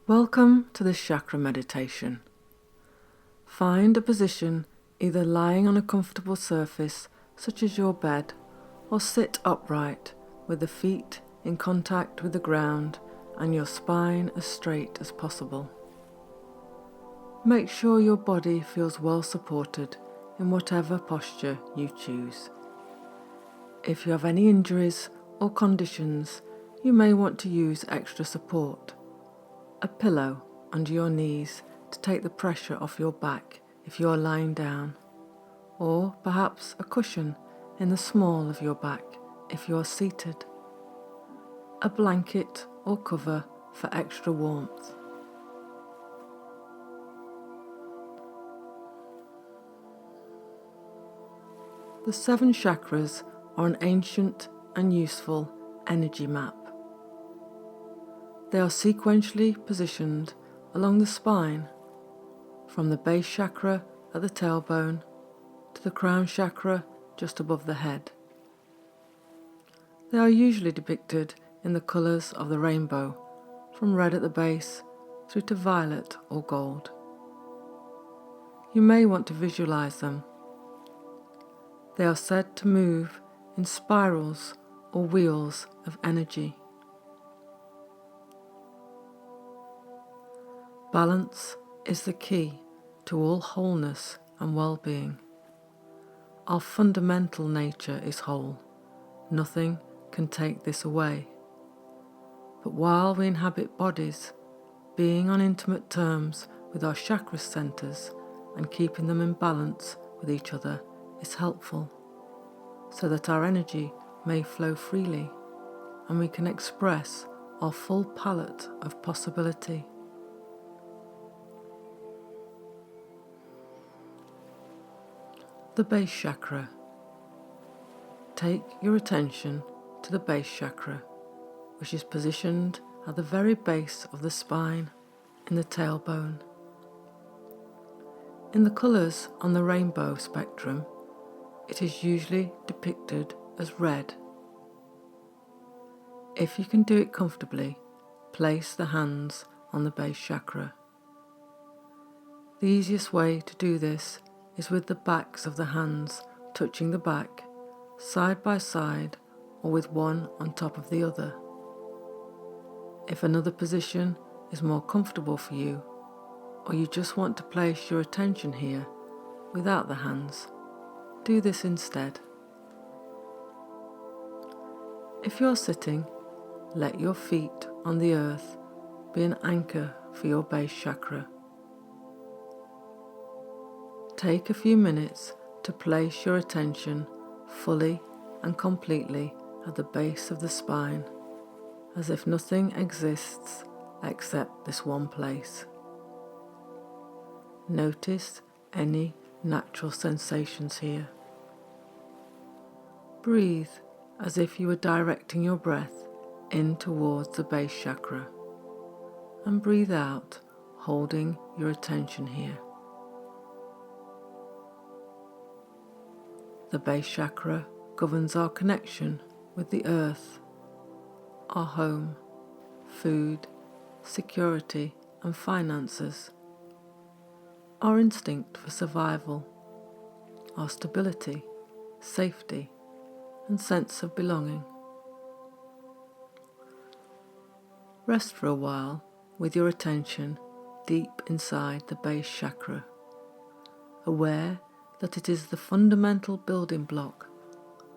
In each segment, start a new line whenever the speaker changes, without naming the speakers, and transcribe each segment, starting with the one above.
Welcome to this chakra meditation. Find a position either lying on a comfortable surface such as your bed, or sit upright with the feet in contact with the ground and your spine as straight as possible. Make sure your body feels well supported in whatever posture you choose. If you have any injuries or conditions, you may want to use extra support. A pillow under your knees to take the pressure off your back if you are lying down, or perhaps a cushion in the small of your back if you are seated. A blanket or cover for extra warmth. The 7 chakras are an ancient and useful energy map. They are sequentially positioned along the spine, from the base chakra at the tailbone to the crown chakra just above the head. They are usually depicted in the colours of the rainbow, from red at the base through to violet or gold. You may want to visualise them. They are said to move in spirals or wheels of energy. Balance is the key to all wholeness and well-being. Our fundamental nature is whole. Nothing can take this away. But while we inhabit bodies, being on intimate terms with our chakra centers and keeping them in balance with each other is helpful, so that our energy may flow freely and we can express our full palette of possibility. The base chakra. Take your attention to the base chakra, which is positioned at the very base of the spine in the tailbone. In the colours on the rainbow spectrum, it is usually depicted as red. If you can do it comfortably, place the hands on the base chakra. The easiest way to do this is with the backs of the hands touching the back, side by side, or with one on top of the other. If another position is more comfortable for you, or you just want to place your attention here without the hands, do this instead. If you're sitting, let your feet on the earth be an anchor for your base chakra. Take a few minutes to place your attention fully and completely at the base of the spine, as if nothing exists except this one place. Notice any natural sensations here. Breathe as if you were directing your breath in towards the base chakra, and breathe out, holding your attention here. The base chakra governs our connection with the earth, our home, food, security and finances, our instinct for survival, our stability, safety and sense of belonging. Rest for a while with your attention deep inside the base chakra, aware that it is the fundamental building block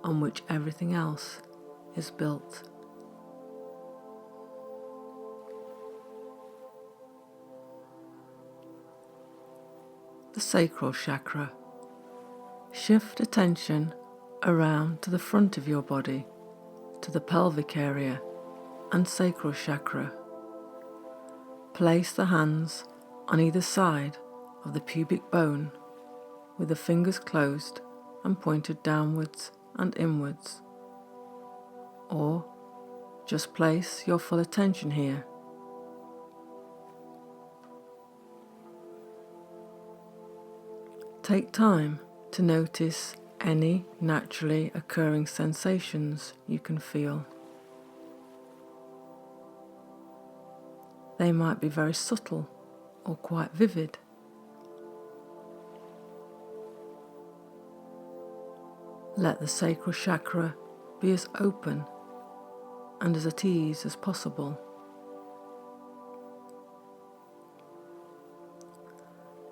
on which everything else is built. The Sacral Chakra. Shift attention around to the front of your body, to the pelvic area and Sacral Chakra. Place the hands on either side of the pubic bone, with the fingers closed and pointed downwards and inwards. Or just place your full attention here. Take time to notice any naturally occurring sensations you can feel. They might be very subtle or quite vivid. Let the sacral chakra be as open and as at ease as possible.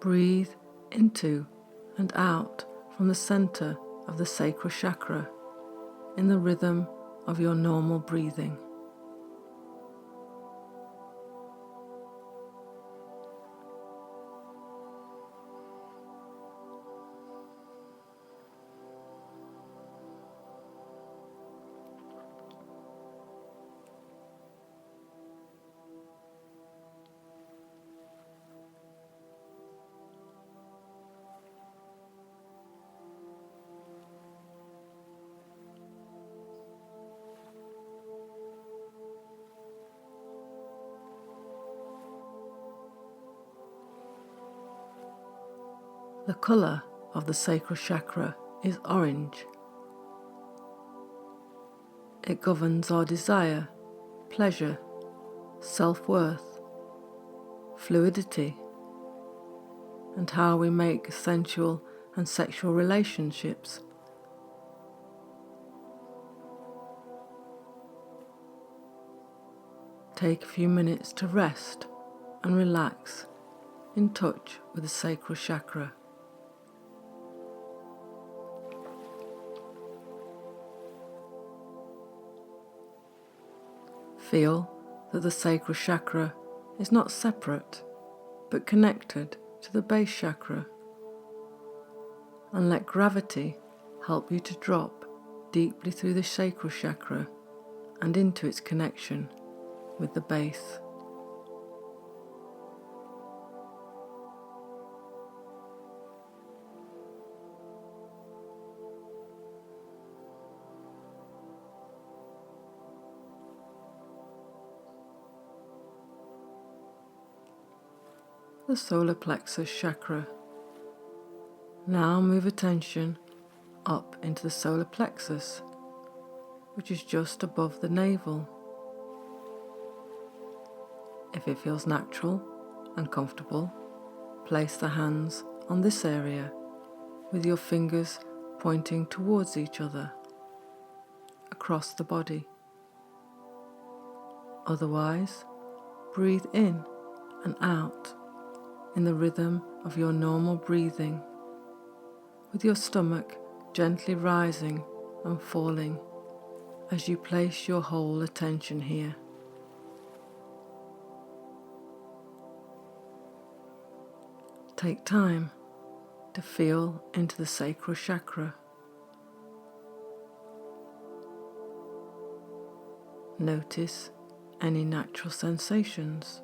Breathe into and out from the center of the sacral chakra in the rhythm of your normal breathing. The color of the sacral chakra is orange. It governs our desire, pleasure, self-worth, fluidity, and how we make sensual and sexual relationships. Take a few minutes to rest and relax in touch with the sacral chakra. Feel that the sacral chakra is not separate, but connected to the base chakra, and let gravity help you to drop deeply through the sacral chakra and into its connection with the base. The solar plexus chakra. Now move attention up into the solar plexus, which is just above the navel. If it feels natural and comfortable, place the hands on this area with your fingers pointing towards each other across the body. Otherwise, breathe in and out in the rhythm of your normal breathing, with your stomach gently rising and falling as you place your whole attention here. Take time to feel into the sacral chakra. Notice any natural sensations.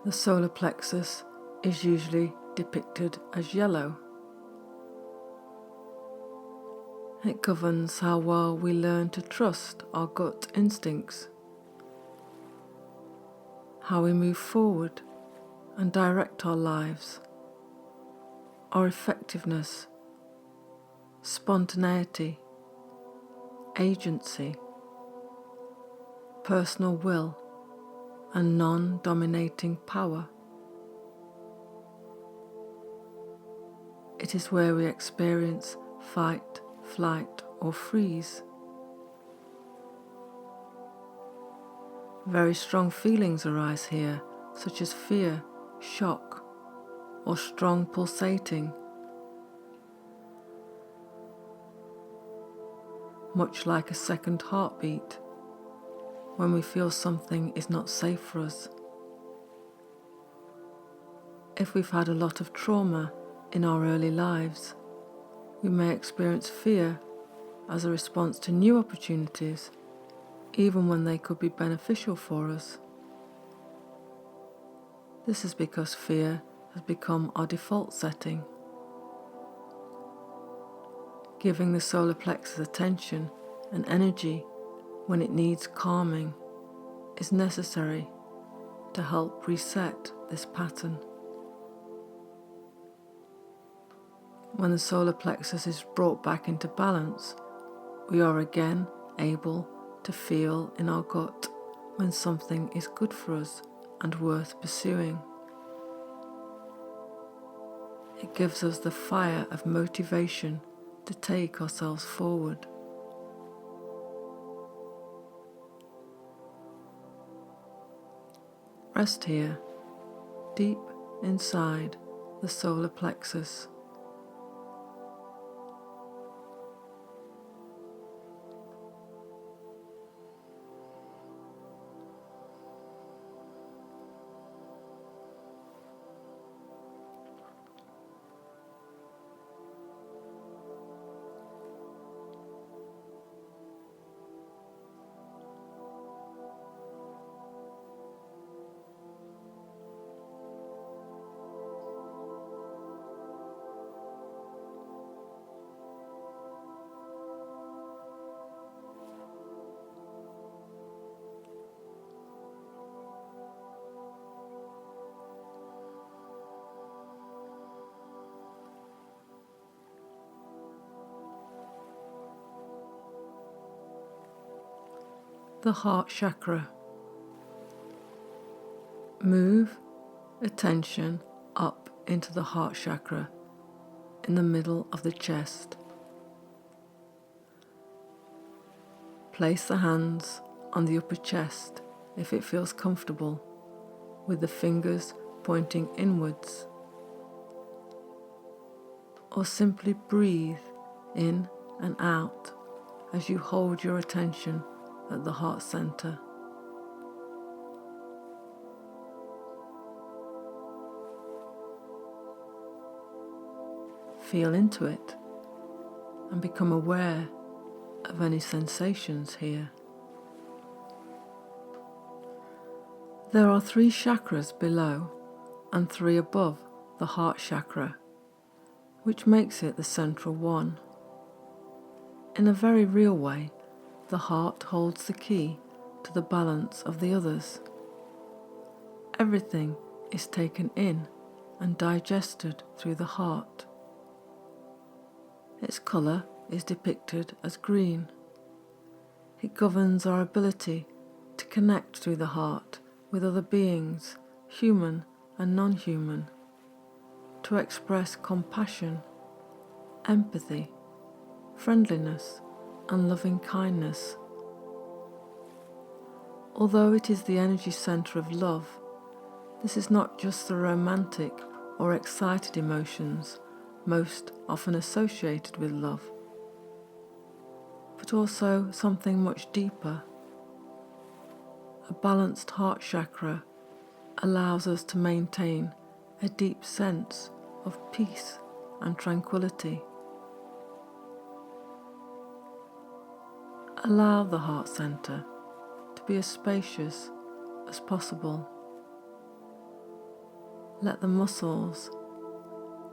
The solar plexus is usually depicted as yellow. It governs how well we learn to trust our gut instincts, how we move forward and direct our lives, our effectiveness, spontaneity, agency, personal will, and non-dominating power. It is where we experience fight, flight, or freeze. Very strong feelings arise here, such as fear, shock, or strong pulsating, much like a second heartbeat when we feel something is not safe for us. If we've had a lot of trauma in our early lives, we may experience fear as a response to new opportunities, even when they could be beneficial for us. This is because fear has become our default setting. Giving the solar plexus attention and energy when it needs calming is necessary to help reset this pattern. when the solar plexus is brought back into balance, we are again able to feel in our gut when something is good for us and worth pursuing. It gives us the fire of motivation to take ourselves forward. Rest here, deep inside the solar plexus. The Heart Chakra. Move attention up into the Heart Chakra in the middle of the chest. Place the hands on the upper chest if it feels comfortable, with the fingers pointing inwards. Or simply breathe in and out as you hold your attention at the heart center. Feel into it and become aware of any sensations here. There are 3 chakras below and 3 above the Heart Chakra, which makes it the central one. In a very real way, the heart holds the key to the balance of the others. Everything is taken in and digested through the heart. Its colour is depicted as green. It governs our ability to connect through the heart with other beings, human and non-human, to express compassion, empathy, friendliness and loving kindness. Although it is the energy centre of love, this is not just the romantic or excited emotions most often associated with love, but also something much deeper. A balanced heart chakra allows us to maintain a deep sense of peace and tranquility. Allow the heart center to be as spacious as possible. Let the muscles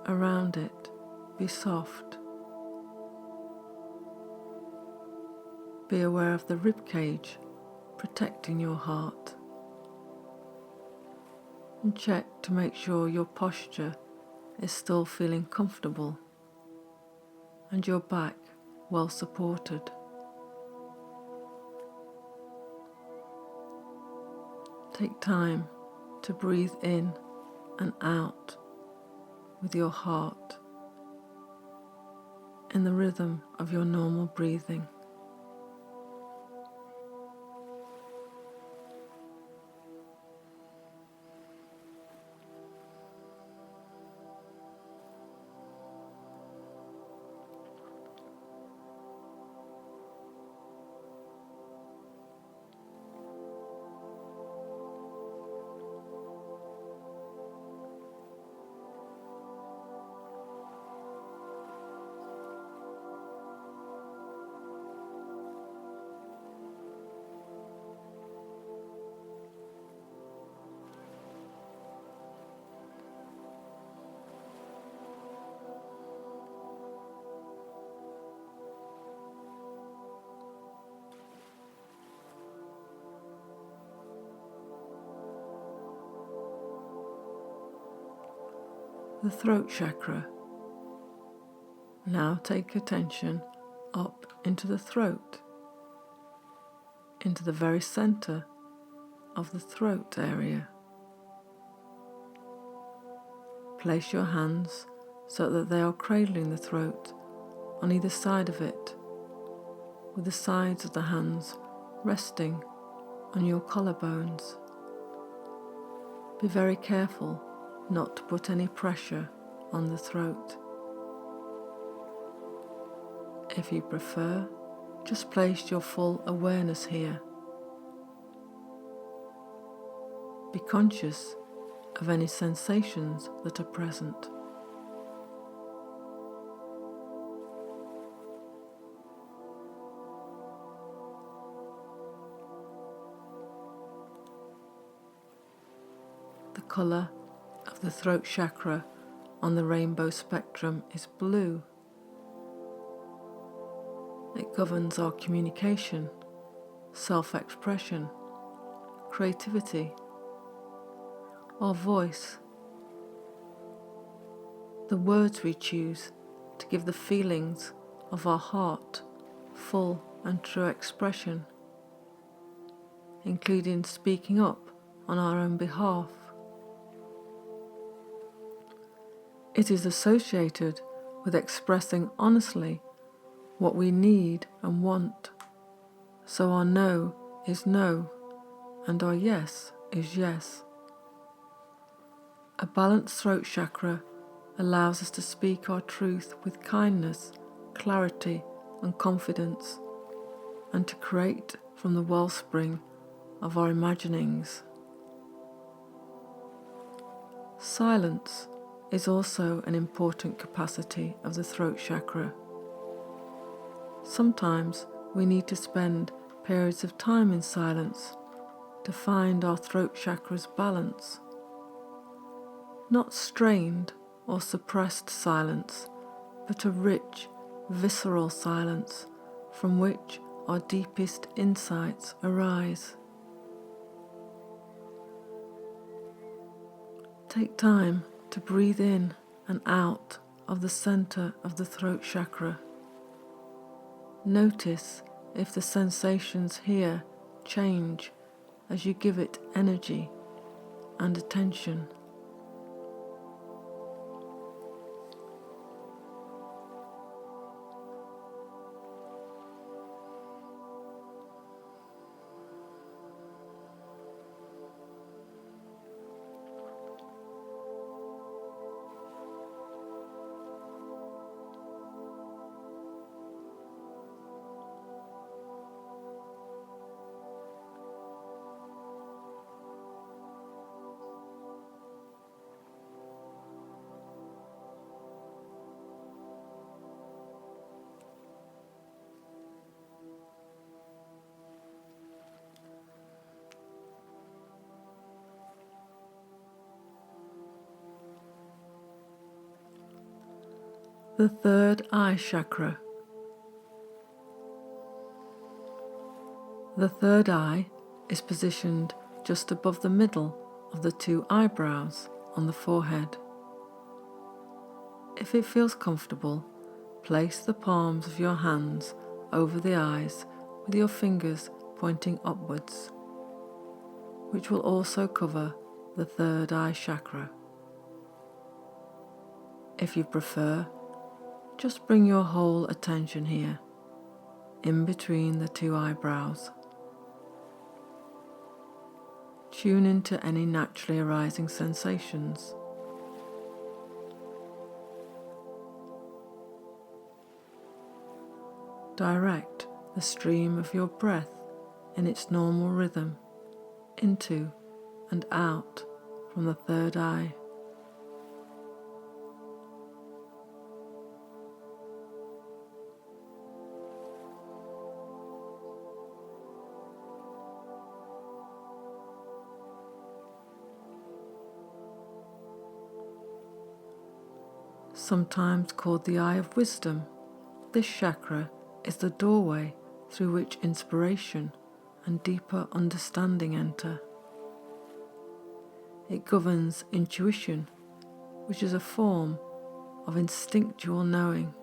around it be soft. Be aware of the rib cage protecting your heart. And check to make sure your posture is still feeling comfortable and your back well supported. Take time to breathe in and out with your heart in the rhythm of your normal breathing. The Throat Chakra. Now take attention up into the throat, into the very center of the throat area. Place your hands so that they are cradling the throat on either side of it, with the sides of the hands resting on your collarbones. Be very careful not to put any pressure on the throat. If you prefer, just place your full awareness here. Be conscious of any sensations that are present. The colour of the throat chakra on the rainbow spectrum is blue. It governs our communication, self-expression, creativity, our voice, the words we choose to give the feelings of our heart full and true expression, including speaking up on our own behalf. It is associated with expressing honestly what we need and want, so our no is no and our yes is yes. A balanced throat chakra allows us to speak our truth with kindness, clarity and confidence, and to create from the wellspring of our imaginings. Silence is also an important capacity of the throat chakra. Sometimes we need to spend periods of time in silence to find our throat chakra's balance. Not strained or suppressed silence, but a rich, visceral silence from which our deepest insights arise. Take time to breathe in and out of the center of the throat chakra. Notice if the sensations here change as you give it energy and attention. The Third Eye Chakra. The third eye is positioned just above the middle of the two eyebrows on the forehead. If it feels comfortable, place the palms of your hands over the eyes with your fingers pointing upwards, which will also cover the third eye chakra. If you prefer, just bring your whole attention here, in between the two eyebrows. Tune into any naturally arising sensations. Direct the stream of your breath in its normal rhythm, into and out from the third eye. Sometimes called the Eye of Wisdom, this chakra is the doorway through which inspiration and deeper understanding enter. It governs intuition, which is a form of instinctual knowing.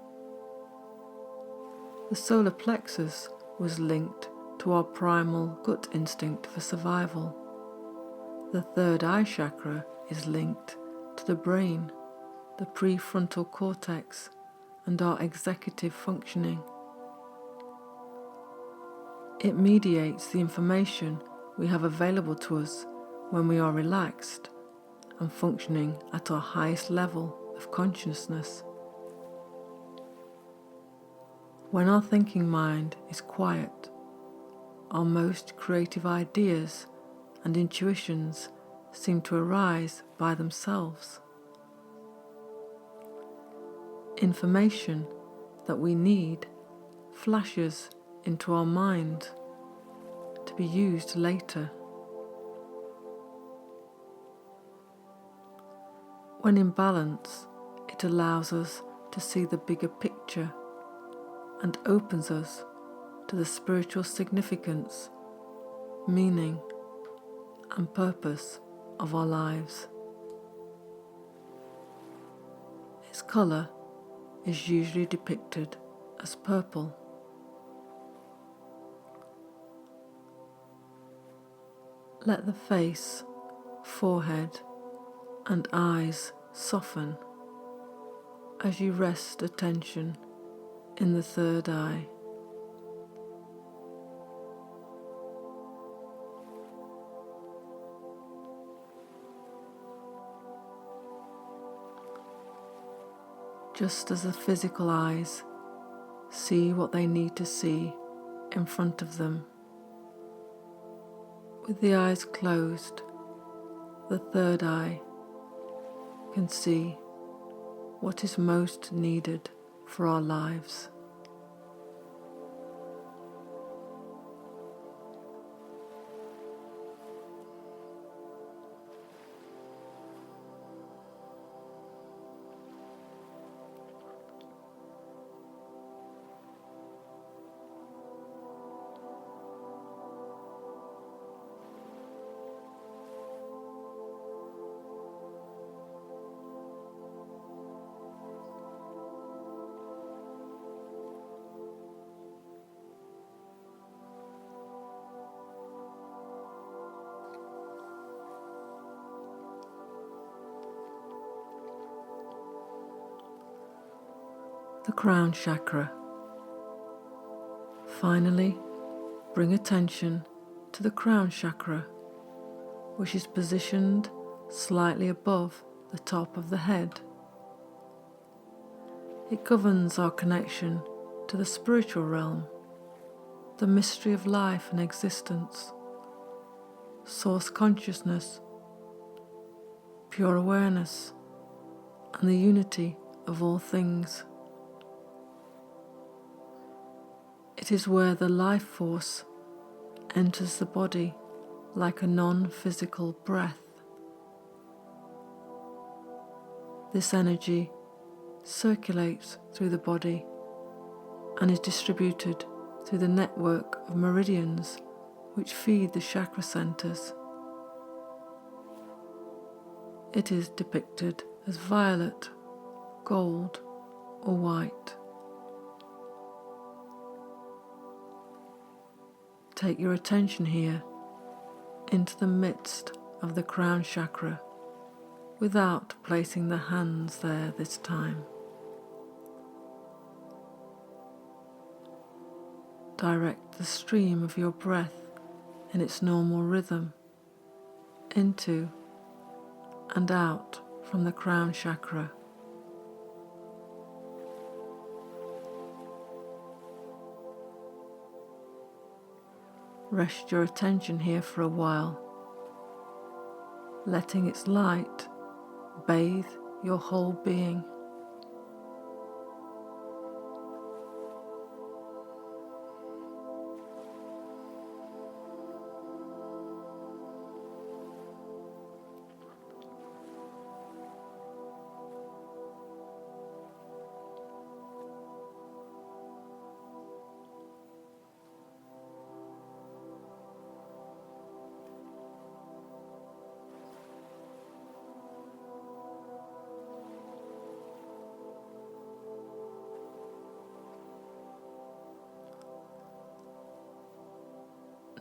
The solar plexus was linked to our primal gut instinct for survival. The third eye chakra is linked to the brain, the prefrontal cortex, and our executive functioning. It mediates the information we have available to us when we are relaxed and functioning at our highest level of consciousness. When our thinking mind is quiet, our most creative ideas and intuitions seem to arise by themselves. Information that we need flashes into our mind to be used later. When in balance, it allows us to see the bigger picture and opens us to the spiritual significance, meaning, and purpose of our lives. Its colour is usually depicted as purple. Let the face, forehead, and eyes soften as you rest attention in the third eye. Just as the physical eyes see what they need to see in front of them, with the eyes closed, the third eye can see what is most needed for our lives. The Crown Chakra. Finally, bring attention to the Crown Chakra, which is positioned slightly above the top of the head. It governs our connection to the spiritual realm, the mystery of life and existence, source consciousness, pure awareness, and the unity of all things. It is where the life force enters the body like a non-physical breath. This energy circulates through the body and is distributed through the network of meridians which feed the chakra centers. It is depicted as violet, gold, or white. Take your attention here into the midst of the Crown Chakra without placing the hands there this time. Direct the stream of your breath in its normal rhythm into and out from the Crown Chakra. Rest your attention here for a while, letting its light bathe your whole being.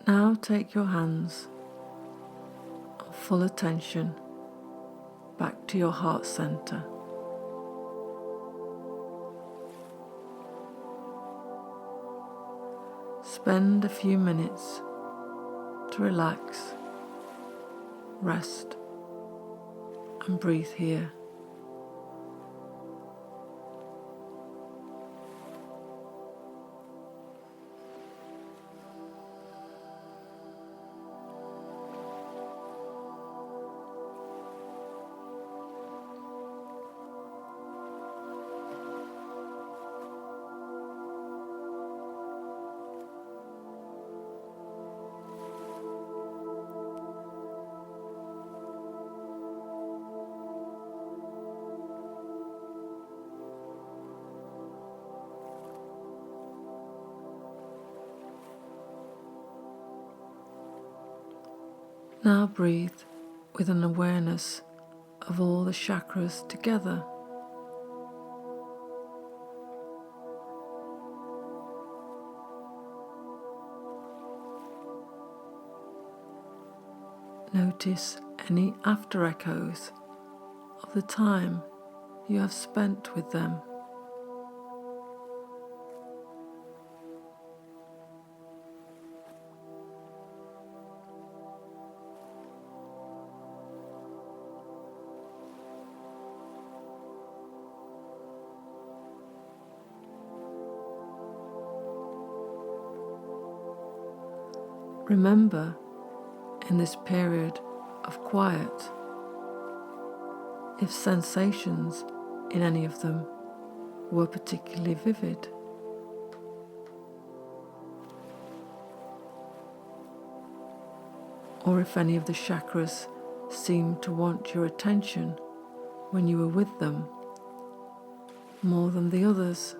Now take your hands and full attention back to your heart center. Spend a few minutes to relax, rest, and breathe here. Now breathe with an awareness of all the chakras together. Notice any after echoes of the time you have spent with them. Remember, in this period of quiet, if sensations in any of them were particularly vivid. Or if any of the chakras seemed to want your attention when you were with them more than the others.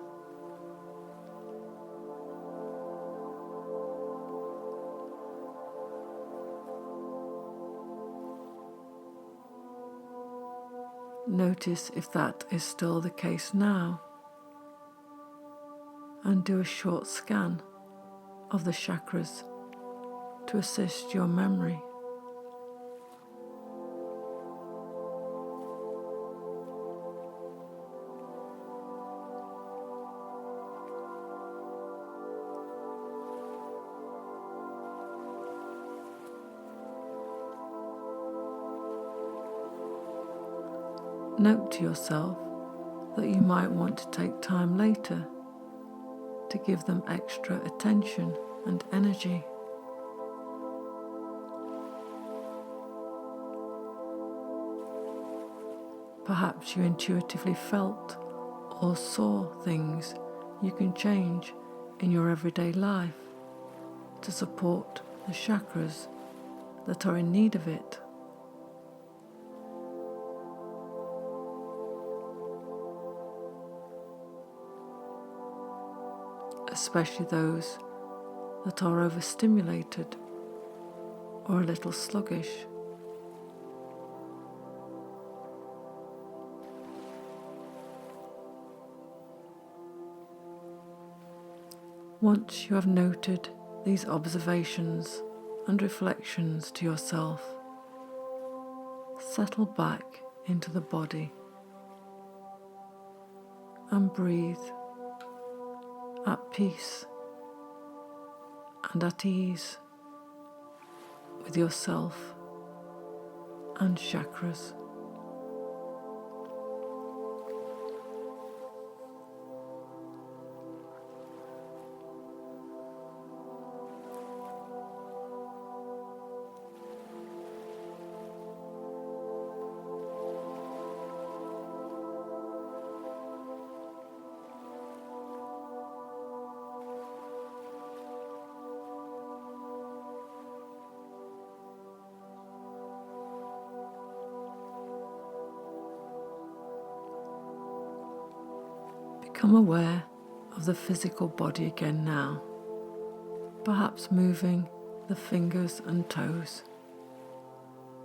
Notice if that is still the case now, and do a short scan of the chakras to assist your memory. Note to yourself that you might want to take time later to give them extra attention and energy. Perhaps you intuitively felt or saw things you can change in your everyday life to support the chakras that are in need of it. Especially those that are overstimulated or a little sluggish. Once you have noted these observations and reflections to yourself, settle back into the body and breathe at peace and at ease with yourself and chakras. Become aware of the physical body again now, perhaps moving the fingers and toes,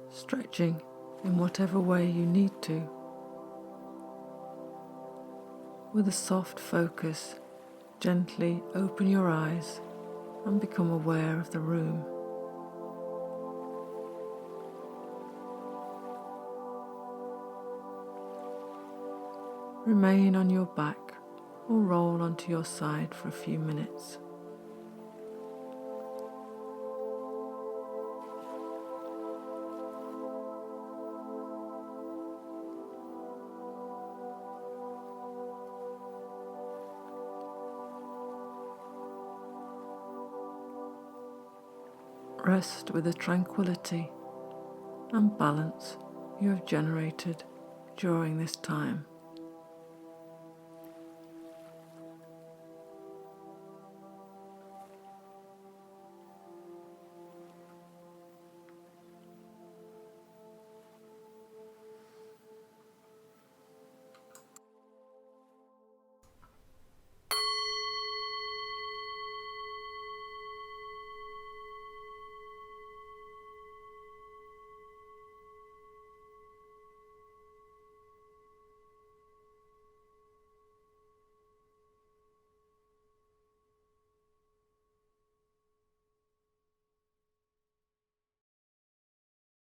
stretching in whatever way you need to. With a soft focus, gently open your eyes and become aware of the room. Remain on your back or roll onto your side for a few minutes. Rest with the tranquility and balance you have generated during this time.